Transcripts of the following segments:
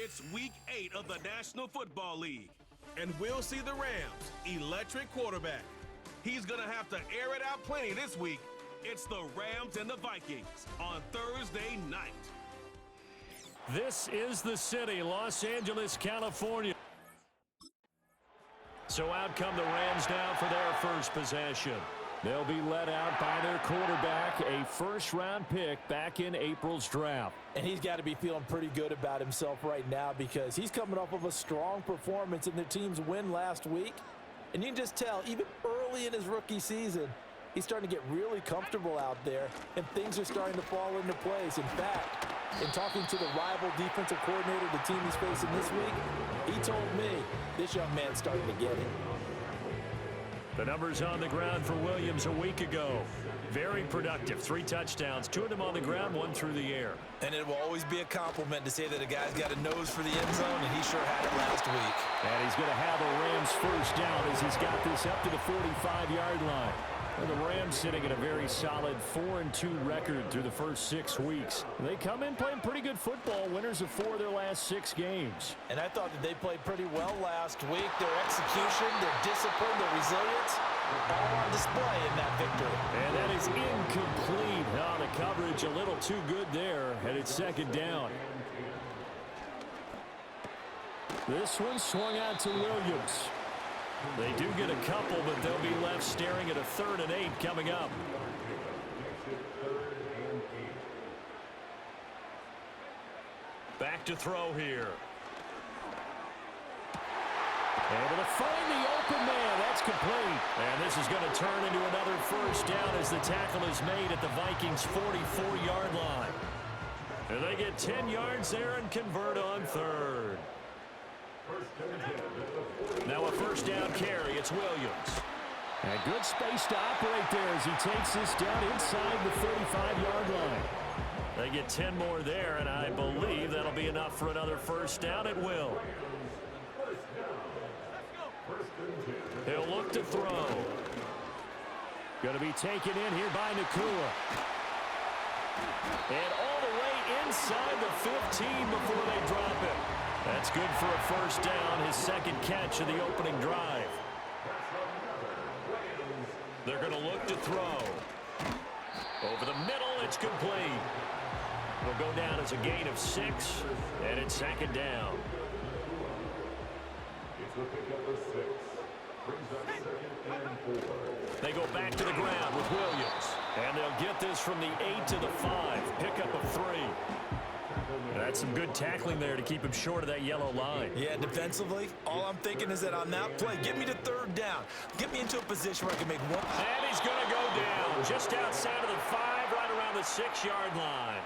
It's Week 8 of the National Football League. And we'll see the Rams' electric quarterback. He's going to have to air it out plenty this week. It's the Rams and the Vikings on Thursday night. This is the city, Los Angeles, California. So out come the Rams now for their first possession. They'll be led out by their quarterback, a first-round pick back in April's draft. And he's got to be feeling pretty good about himself right now because he's coming off of a strong performance in their team's win last week. And you can just tell, even early in his rookie season, he's starting to get really comfortable out there, and things are starting to fall into place. In fact, in talking to the rival defensive coordinator the team he's facing this week, he told me this young man's starting to get it. The numbers on the ground for Williams a week ago. Very productive. 3 touchdowns, 2 of them on the ground, 1 through the air. And it will always be a compliment to say that a guy's got a nose for the end zone, and he sure had it last week. And he's going to have a Rams first down as he's got this up to the 45-yard line. And the Rams sitting at a very solid 4-2 record through the first 6 weeks. They come in playing pretty good football, winners of 4 of their last 6 games. And I thought that they played pretty well last week. Their execution, their discipline, their resilience, all on display in that victory. And that is incomplete. Oh, the coverage a little too good there, and it's second down. This one swung out to Williams. They do get a couple, but they'll be left staring at a 3rd and 8 coming up. Back to throw here. Able to find the open man. That's complete. And this is going to turn into another first down as the tackle is made at the Vikings' 44-yard line. And they get 10 yards there and convert on 3rd. Now a first down carry. It's Williams. And good space to operate there as he takes this down inside the 35-yard line. They get 10 more there, and I believe that'll be enough for another first down. It will. He'll look to throw. Going to be taken in here by Nakua. And all the way inside the 15 before they drop it. That's good for a first down, his second catch of the opening drive. They're going to look to throw. Over the middle, it's complete. Will go down as a gain of 6, and it's second down. They go back to the ground with Williams. And they'll get this from the 8 to the 5. Pickup of 3. That's some good tackling there to keep him short of that yellow line. Yeah, defensively, all I'm thinking is that on that play, get me to 3rd down. Get me into a position where I can make one. And he's going to go down just outside of the 5, right around the 6-yard line.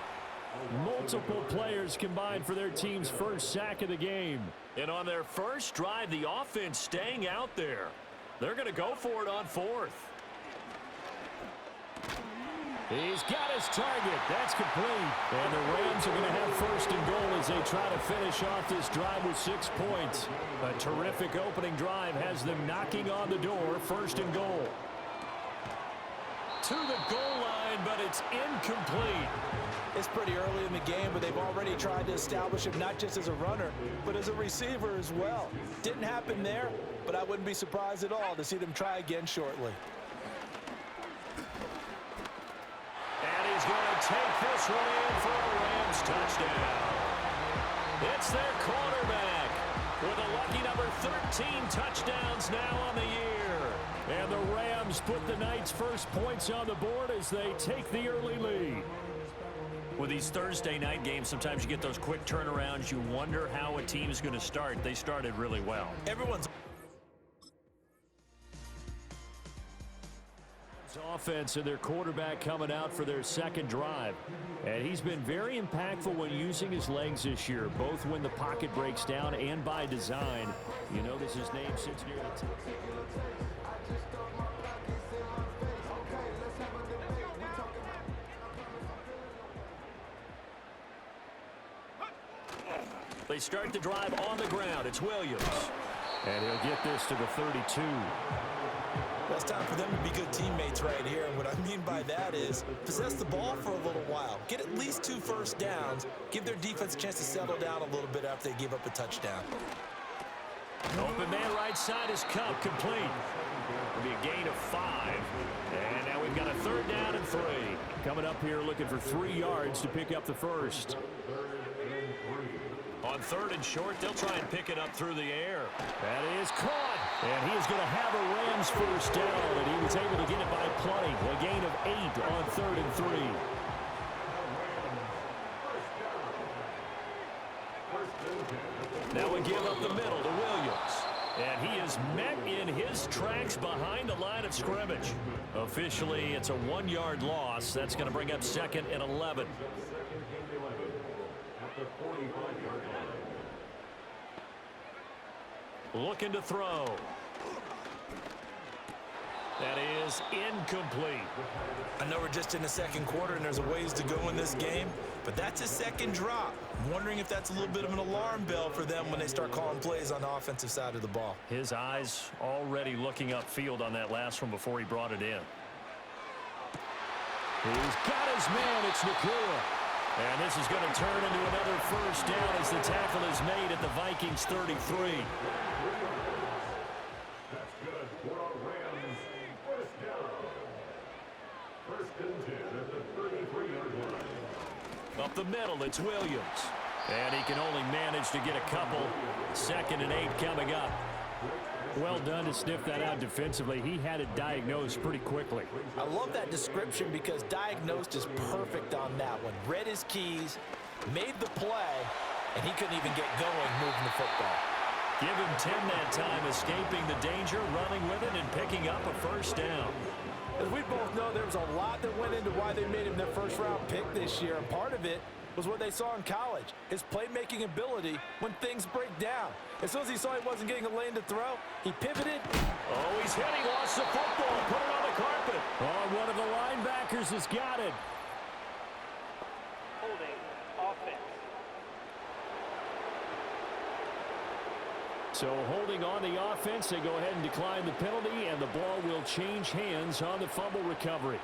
Multiple players combined for their team's first sack of the game. And on their first drive, the offense staying out there. They're going to go for it on 4th. He's got his target. That's complete. And the Rams are going to have 1st and goal as they try to finish off this drive with 6 points. A terrific opening drive has them knocking on the door. 1st and goal. To the goal line, but it's incomplete. It's pretty early in the game, but they've already tried to establish him not just as a runner, but as a receiver as well. Didn't happen there, but I wouldn't be surprised at all to see them try again shortly. He's going to take this one in for a Rams touchdown. It's their quarterback with a lucky number 13 touchdowns now on the year. And the Rams put the night's first points on the board as they take the early lead. With these Thursday night games, sometimes you get those quick turnarounds. You wonder how a team is going to start. They started really well. Everyone's offense and their quarterback coming out for their second drive. And he's been very impactful when using his legs this year, both when the pocket breaks down and by design. You notice his name sits near the top. They start the drive on the ground. It's Williams. And he'll get this to the 32. Well, it's time for them to be good teammates right here. And what I mean by that is possess the ball for a little while. Get at least 2 first downs. Give their defense a chance to settle down a little bit after they give up a touchdown. Open man right side is cut. Complete. It'll be a gain of 5. And now we've got a 3rd down and 3. Coming up here looking for 3 yards to pick up the first. On 3rd and short, they'll try and pick it up through the air. That is caught. And he is going to have a Rams first down, and he was able to get it by plenty. A gain of 8 on 3rd and 3. Now we give up the middle to Williams. And he is met in his tracks behind the line of scrimmage. Officially, it's a 1-yard loss. That's going to bring up 2nd and 11. Looking to throw. That is incomplete. I know we're just in the 2nd quarter and there's a ways to go in this game, but that's his 2nd drop. I'm wondering if that's a little bit of an alarm bell for them when they start calling plays on the offensive side of the ball. His eyes already looking upfield on that last one before he brought it in. He's got his man. It's Nakua. And this is going to turn into another first down as the tackle is made at the Vikings 33. That's good for our Rams. First down. 1st and 10 at the 33-yard line. Up the middle, it's Williams. And he can only manage to get a couple. 2nd and 8 coming up. Well done to sniff that out defensively. He had it diagnosed pretty quickly. I love that description because diagnosed is perfect on that one. Read his keys, made the play, and he couldn't even get going moving the football. Give him 10 that time, escaping the danger, running with it, and picking up a first down. As we both know, there was a lot that went into why they made him their first-round pick this year, and part of it was what they saw in college, his playmaking ability when things break down. As soon as he saw he wasn't getting a lane to throw, he pivoted. Oh, he's hit. He lost the football. Put it on the carpet. Oh, one of the linebackers has got it. Holding offense. So holding on the offense, they go ahead and decline the penalty, and the ball will change hands on the fumble recovery.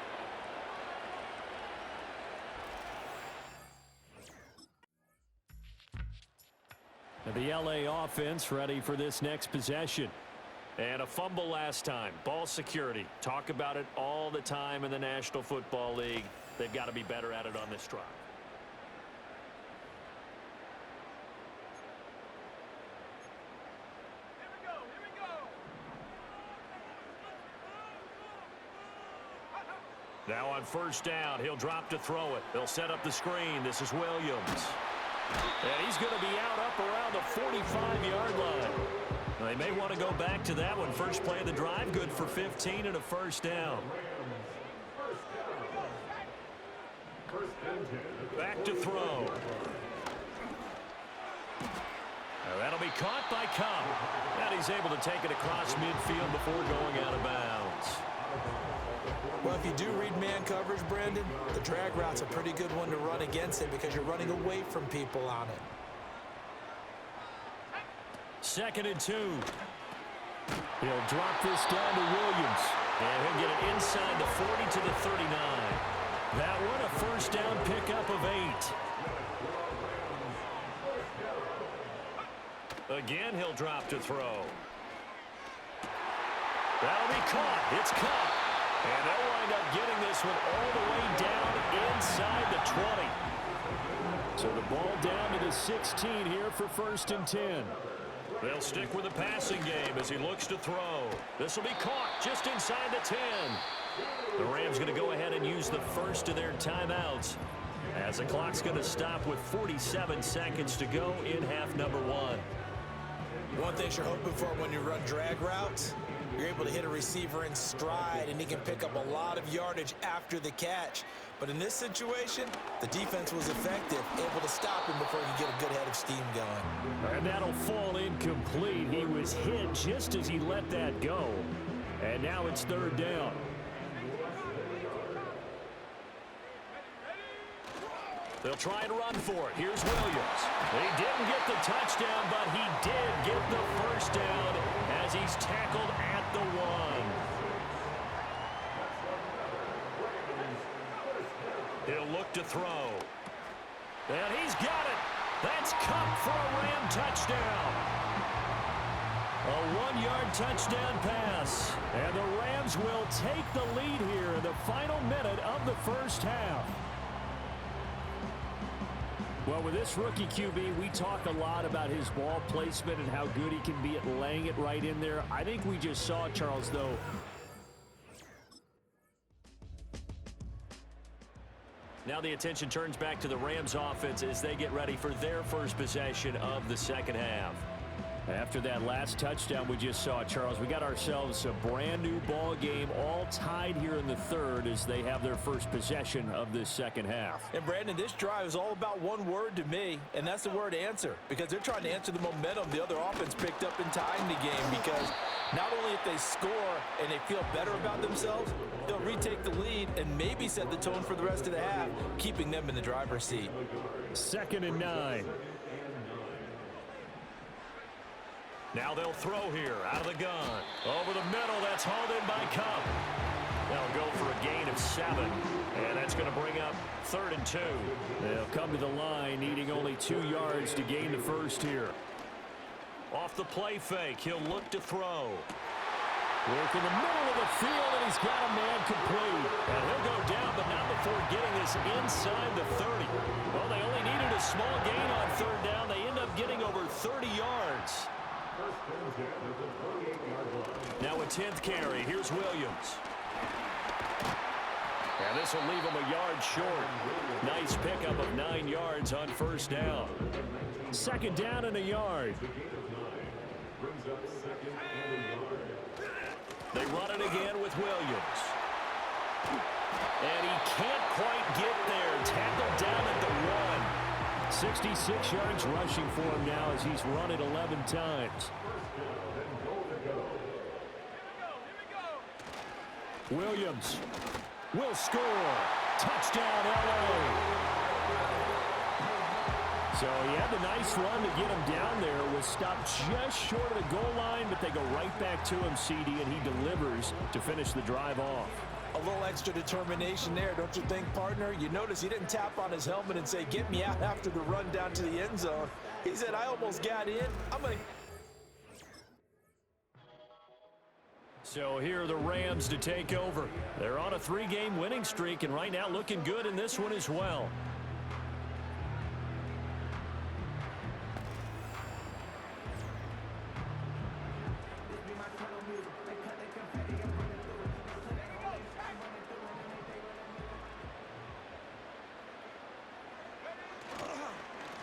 And the LA offense ready for this next possession. And a fumble last time. Ball security. Talk about it all the time in the National Football League. They've got to be better at it on this drive. Now on first down, he'll drop to throw it. They'll set up the screen. This is Williams. And he's going to be out up around the 45-yard line. They may want to go back to that one. First play of the drive, good for 15 and a first down. Back to throw. Now that'll be caught by Cobb. And he's able to take it across midfield before going out of bounds. Well, if you do read man coverage, Brandon, the drag route's a pretty good one to run against it because you're running away from people on it. 2nd and 2. He'll drop this down to Williams. And he'll get it inside the 40 to the 39. That one a first down pickup of 8. Again, he'll drop to throw. That'll be caught. It's caught. And they'll wind up getting this one all the way down inside the 20. So the ball down to the 16 here for 1st and 10. They'll stick with the passing game as he looks to throw. This will be caught just inside the 10. The Rams going to go ahead and use the first of their timeouts as the clock's going to stop with 47 seconds to go in half number 1. One thing you're hoping for when you run drag routes, you're able to hit a receiver in stride, and he can pick up a lot of yardage after the catch. But in this situation, the defense was effective, able to stop him before he could get a good head of steam going. And that'll fall incomplete. He was hit just as he let that go. And now it's 3rd down. They'll try and run for it. Here's Williams. He didn't get the touchdown, but he did get the first down to throw. And he's got it. That's Cup for a Ram touchdown. A 1-yard touchdown pass. And the Rams will take the lead here in the final minute of the first half. Well, with this rookie QB, we talk a lot about his ball placement and how good he can be at laying it right in there. I think we just saw, Charles, though. Now the attention turns back to the Rams offense as they get ready for their first possession of the second half. After that last touchdown we just saw, Charles, we got ourselves a brand new ball game, all tied here in the third as they have their first possession of this second half. And Brandon, this drive is all about one word to me, and that's the word answer, because they're trying to answer the momentum the other offense picked up in tying the game, because not only if they score and they feel better about themselves, they'll retake the lead and maybe set the tone for the rest of the half, keeping them in the driver's seat. 2nd and 9. Now they'll throw here out of the gun. Over the middle, that's hauled in by Cup. They'll go for a gain of 7, and that's going to bring up 3rd and 2. They'll come to the line, needing only 2 yards to gain the first here. Off the play fake, he'll look to throw. Work in the middle of the field, and he's got a man complete. And he'll go down, but not before getting this inside the 30. Well, they only needed a small gain on 3rd down. They end up getting over 30 yards. Now a 10th carry. Here's Williams. And this will leave him a yard short. Nice pickup of 9 yards on 1st down. 2nd down and a yard. They run it again with Williams. And he can't quite get there. Tackled down at the 1. 66 yards rushing for him now as he's run it 11 times. Williams will score. Touchdown, LA. So he had the nice run to get him down there. Was stopped just short of the goal line, but they go right back to him, CD, and he delivers to finish the drive off. A little extra determination there, don't you think, partner? You notice he didn't tap on his helmet and say, get me out after the run down to the end zone. He said, I almost got in. I'm going to... So here are the Rams to take over. They're on a 3-game winning streak, and right now looking good in this one as well.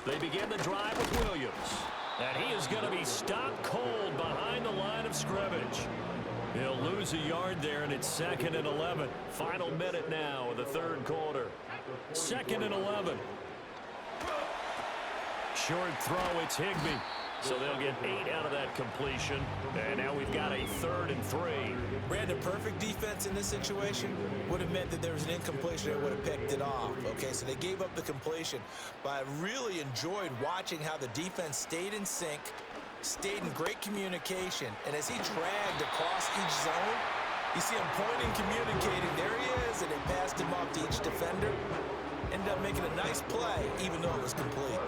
They begin the drive with Williams. And he is going to be stopped cold behind the line of scrimmage. He'll lose a yard there, and it's 2nd and 11. Final minute now of the 3rd quarter. 2nd and 11. Short throw, it's Higbee. So they'll get 8 out of that completion. And now we've got a 3rd and 3. Brandon, perfect defense in this situation would have meant that there was an incompletion and would have picked it off. Okay, so they gave up the completion. But I really enjoyed watching how the defense stayed in sync, stayed in great communication. And as he dragged across each zone, you see him pointing, communicating. There he is, and they passed him off to each defender. Ended up making a nice play, even though it was complete.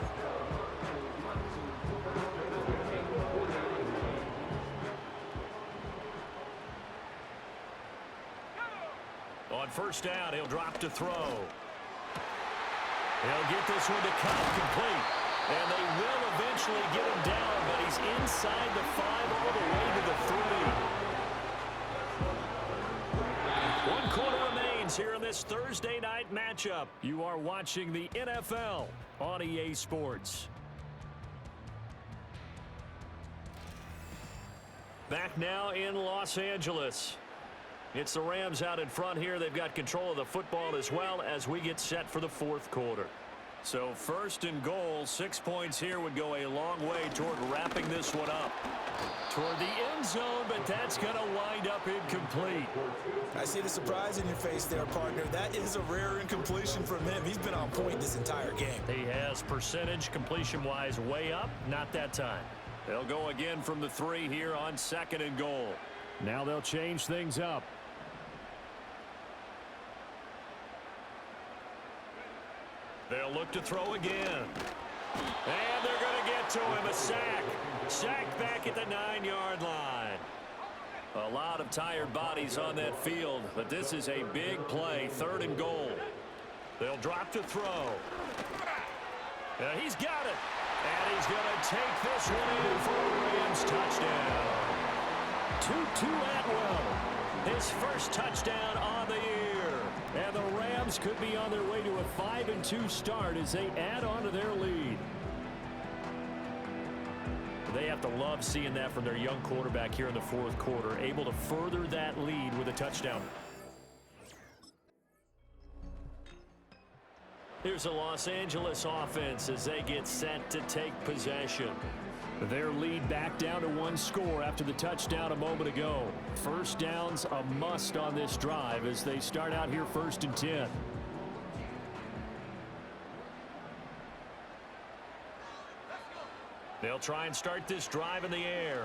On 1st down, he'll drop to throw. He'll get this one to Cup complete. And they will eventually get him down, but he's inside the 5 all the way to the 3. 1 quarter remains here in this Thursday night matchup. You are watching the NFL on EA Sports. Back now in Los Angeles. It's the Rams out in front here. They've got control of the football as well as we get set for the 4th quarter. So 1st and goal, 6 points here would go a long way toward wrapping this one up. Toward the end zone, but that's going to wind up incomplete. I see the surprise in your face there, partner. That is a rare incompletion from him. He's been on point this entire game. He has percentage completion-wise way up, not that time. They'll go again from the 3 here on 2nd and goal. Now they'll change things up. look to throw again. And they're going to get to him. A sack. Sack back at the 9-yard line. A lot of tired bodies on that field, but this is a big play. 3rd and goal. They'll drop to throw. He's got it. And he's going to take this one in for a Rams touchdown. Tutu Atwell, his first touchdown on the year. And the Rams could be on their way to a 5-2 start as they add on to their lead. They have to love seeing that from their young quarterback here in the 4th quarter, able to further that lead with a touchdown. Here's a Los Angeles offense as they get set to take possession. Their lead back down to 1 score after the touchdown a moment ago. First down's a must on this drive as they start out here 1st and 10. They'll try and start this drive in the air.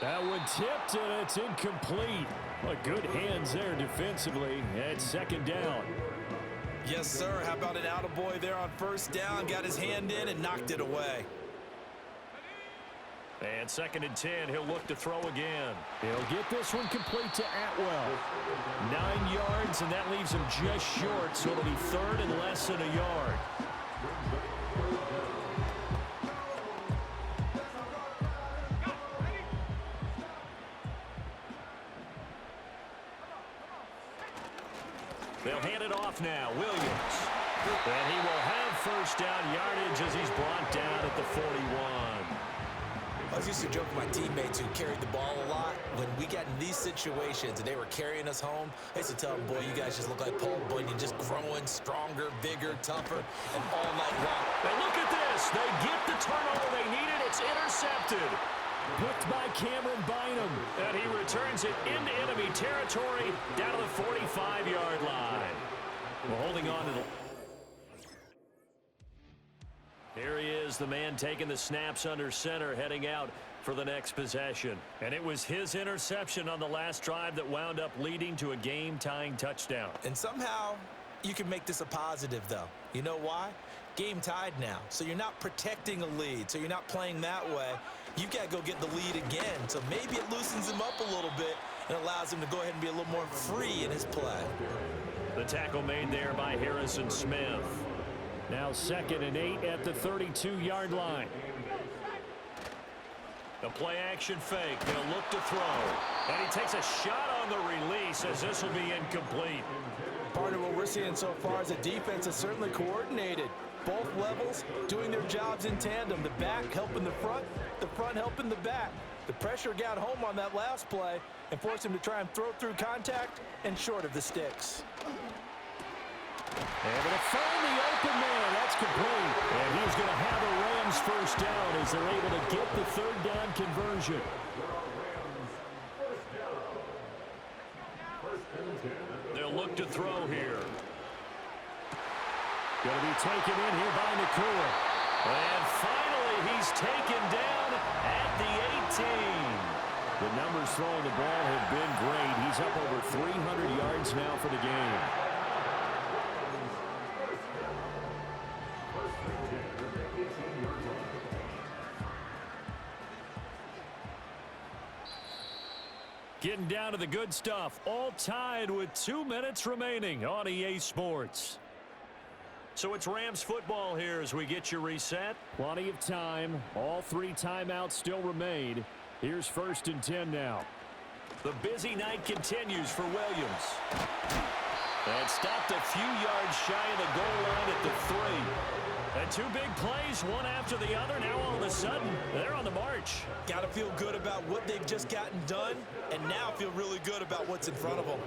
That one tipped, and it's incomplete. Good hands there defensively at 2nd down. Yes, sir. How about an attaboy there on 1st down? Got his hand in and knocked it away. And 2nd and 10, he'll look to throw again. He'll get this one complete to Atwell. 9 yards, and that leaves him just short, so it'll be 3rd and less than a yard. They'll hand it off now. Williams. And he will have 1st down yardage as he's brought down at the 41. I was used to joke with my teammates who carried the ball a lot. When we got in these situations and they were carrying us home, I used to tell them, boy, you guys just look like Paul Bunyan, just growing stronger, bigger, tougher, and all night long. And look at this. They get the turnover they needed. It's intercepted. Picked by Cameron Bynum. And he returns it into enemy territory down to the 45-yard line. We're holding on to the... Here he is, the man taking the snaps under center, heading out for the next possession. And it was his interception on the last drive that wound up leading to a game-tying touchdown. And somehow you can make this a positive, though. You know why? Game tied now. So you're not protecting a lead, so you're not playing that way. You've got to go get the lead again. So maybe it loosens him up a little bit and allows him to go ahead and be a little more free in his play. The tackle made there by Harrison Smith. Now 2nd and 8 at the 32-yard line. The play-action fake. They'll look to throw. And he takes a shot on the release as this will be incomplete. Partner, what we're seeing so far is the defense is certainly coordinated. Both levels doing their jobs in tandem. The back helping the front helping the back. The pressure got home on that last play and forced him to try and throw through contact and short of the sticks. Able to find the open man. That's complete. And he's going to have a Rams 1st down as they're able to get the 3rd down conversion. They'll look to throw here. Going to be taken in here by Nakua. And finally, he's taken down at the 18. The numbers throwing the ball have been great. He's up over 300 yards now for the game. Getting down to the good stuff. All tied with 2 minutes remaining on EA Sports. So it's Rams football here as we get you reset. Plenty of time. All 3 timeouts still remain. Here's 1st and 10 now. The busy night continues for Williams. And stopped a few yards shy of the goal line at the 3. And 2 big plays, one after the other. Now all of a sudden, they're on the march. Got to feel good about what they've just gotten done, and now feel really good about what's in front of them.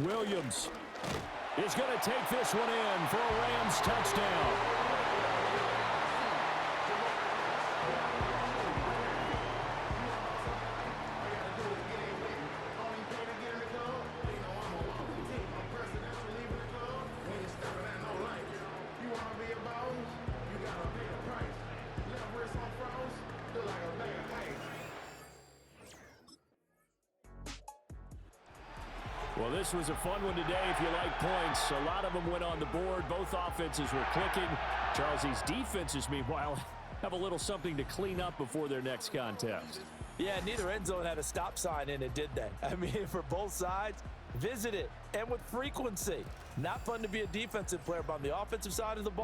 Williams is going to take this one in for a Rams touchdown. Well, this was a fun one today if you like points. A lot of them went on the board. Both offenses were clicking. Charles, defenses, meanwhile, have a little something to clean up before their next contest. Yeah, neither end zone had a stop sign in it, did they? I mean, for both sides, visit it, and with frequency. Not fun to be a defensive player, but on the offensive side of the ball,